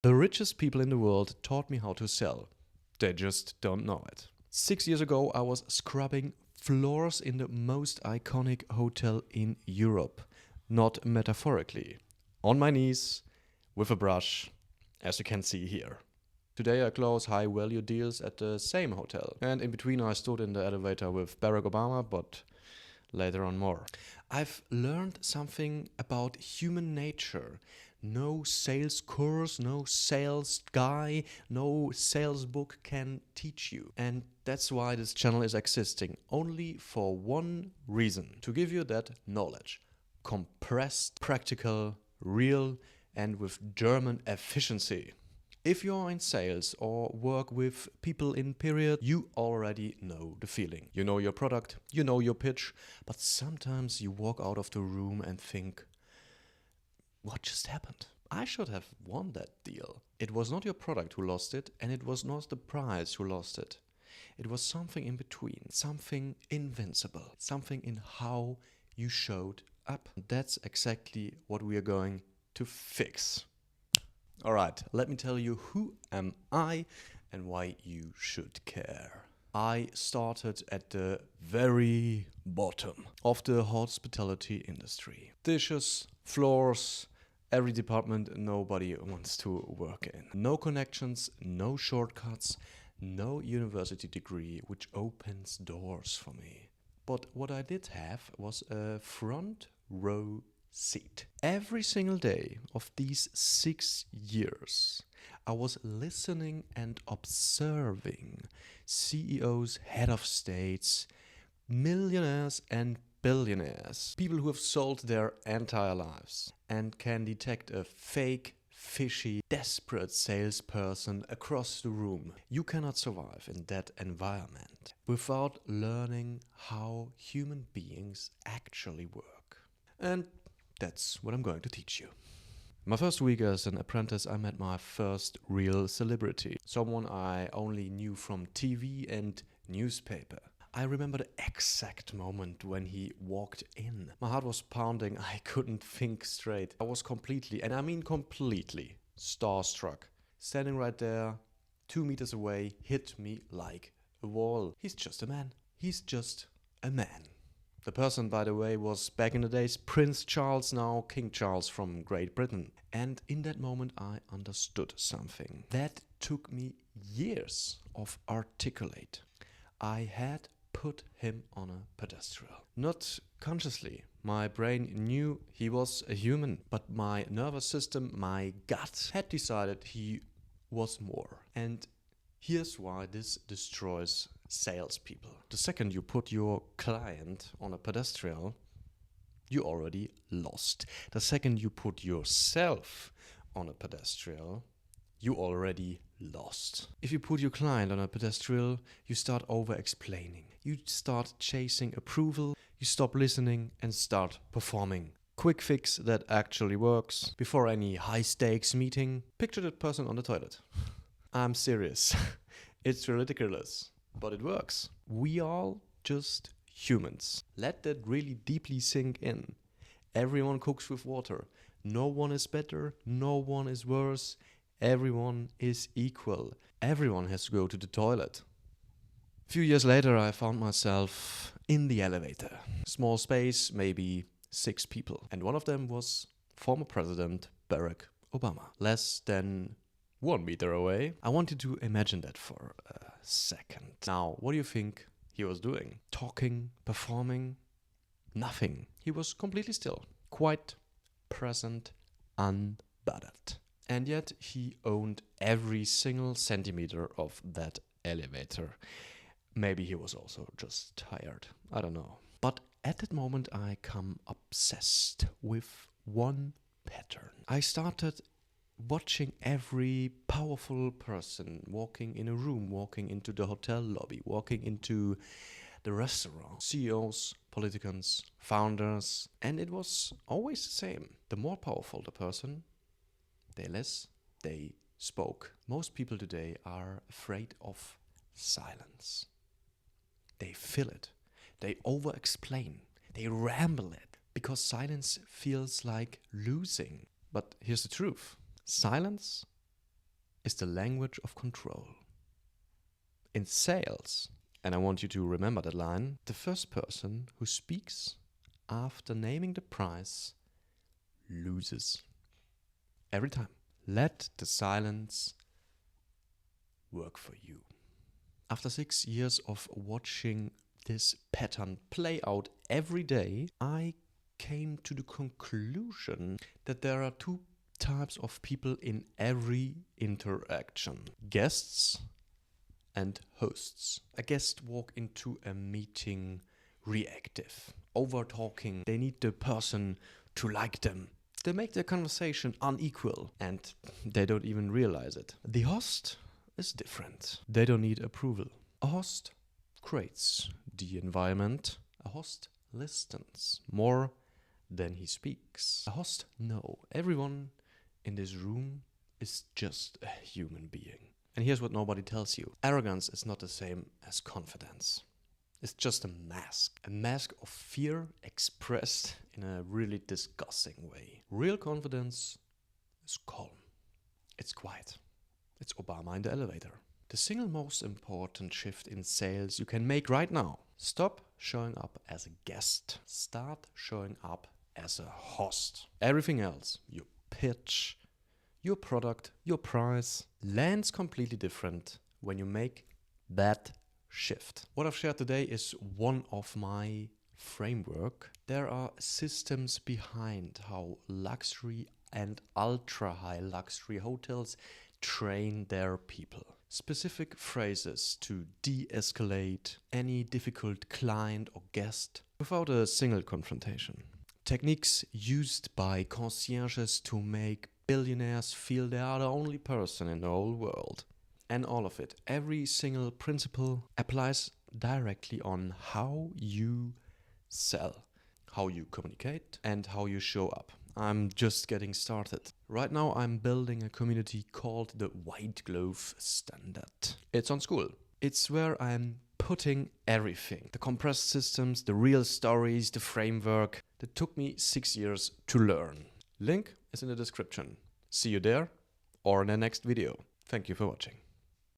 The richest people in the world taught me how to sell. They just don't know it. 6 years ago, I was scrubbing floors in the most iconic hotel in Europe. Not metaphorically. On my knees, with a brush, as you can see here. Today I close high value deals at the same hotel. And in between I stood in the elevator with Barack Obama, but later on more. I've learned something about human nature. No sales course, no sales guy, no sales book can teach you. And that's why this channel is existing. Only for one reason. To give you that knowledge. Compressed, practical, real, and with German efficiency. If you're in sales or work with people in period, you already know the feeling. You know your product, you know your pitch, but sometimes you walk out of the room and think, what just happened? I should have won that deal. It was not your product who lost it, and it was not the price who lost it. It was something in between, something invincible, something in how you showed up. That's exactly what we are going to fix. Alright, let me tell you who am I and why you should care. I started at the very bottom of the hospitality industry. Dishes, floors, every department nobody wants to work in. No connections, no shortcuts, no university degree which opens doors for me. But what I did have was a front row seat. Every single day of these 6 years, I was listening and observing CEOs, head of states, millionaires and billionaires, people who have sold their entire lives and can detect a fake, fishy, desperate salesperson across the room. You cannot survive in that environment without learning how human beings actually work. And that's what I'm going to teach you. My first week as an apprentice, I met my first real celebrity. Someone I only knew from TV and newspaper. I remember the exact moment when he walked in. My heart was pounding, I couldn't think straight. I was completely, and I mean completely, starstruck. Standing right there, 2 meters away, hit me like a wall. He's just a man. He's just a man. The person, by the way, was back in the days Prince Charles, now King Charles from Great Britain. And in that moment I understood something that took me years of articulate. I had put him on a pedestal. Not consciously. My brain knew he was a human, but my nervous system, my gut, had decided he was more. And here's why this destroys salespeople. The second you put your client on a pedestal, you already lost. The second you put yourself on a pedestal, you already lost. If you put your client on a pedestal, you start over-explaining. You start chasing approval, you stop listening and start performing. Quick fix that actually works. Before any high-stakes meeting, picture that person on the toilet. I'm serious. It's ridiculous, but it works. We all just humans. Let that really deeply sink in. Everyone cooks with water. No one is better, no one is worse. Everyone is equal. Everyone has to go to the toilet. A few years later, I found myself in the elevator. Small space, maybe 6 people. And one of them was former President Barack Obama. Less than 1 meter away. I want you to imagine that for a second. Now, what do you think he was doing? Talking, performing? Nothing. He was completely still. Quite present, unbothered. And yet he owned every single centimeter of that elevator. Maybe he was also just tired. I don't know. But at that moment I come obsessed with one pattern. I started watching every powerful person walking in a room, walking into the hotel lobby, walking into the restaurant. CEOs, politicians, founders. And it was always the same. The more powerful the person, the less they spoke. Most people today are afraid of silence. They fill it. They over-explain. They ramble it. Because silence feels like losing. But here's the truth. Silence is the language of control. In sales, and I want you to remember that line, the first person who speaks after naming the price loses. Every time. Let the silence work for you. After 6 years of watching this pattern play out every day, I came to the conclusion that there are two types of people in every interaction: guests and hosts. A guest walk into a meeting reactive, over talking. They need the person to like them. They make the conversation unequal and they don't even realize it. The host is different. They don't need approval. A host creates the environment. A host listens more than he speaks. A host knows everyone in this room is just a human being. And here's what nobody tells you. Arrogance is not the same as confidence. It's just a mask of fear expressed in a really disgusting way. Real confidence is calm. It's quiet. It's Obama in the elevator. The single most important shift in sales you can make right now. Stop showing up as a guest. Start showing up as a host. Everything else, your pitch, your product, your price, lands completely different when you make that shift. What I've shared today is one of my framework. There are systems behind how luxury and ultra high luxury hotels train their people. Specific phrases to de-escalate any difficult client or guest without a single confrontation. Techniques used by concierges to make billionaires feel they are the only person in the whole world. And all of it, every single principle applies directly on how you sell, how you communicate, and how you show up. I'm just getting started. Right now I'm building a community called the White Glove Standard. It's on School. It's where I'm putting everything. The compressed systems, the real stories, the framework that took me 6 years to learn. Link is in the description. See you there or in the next video. Thank you for watching.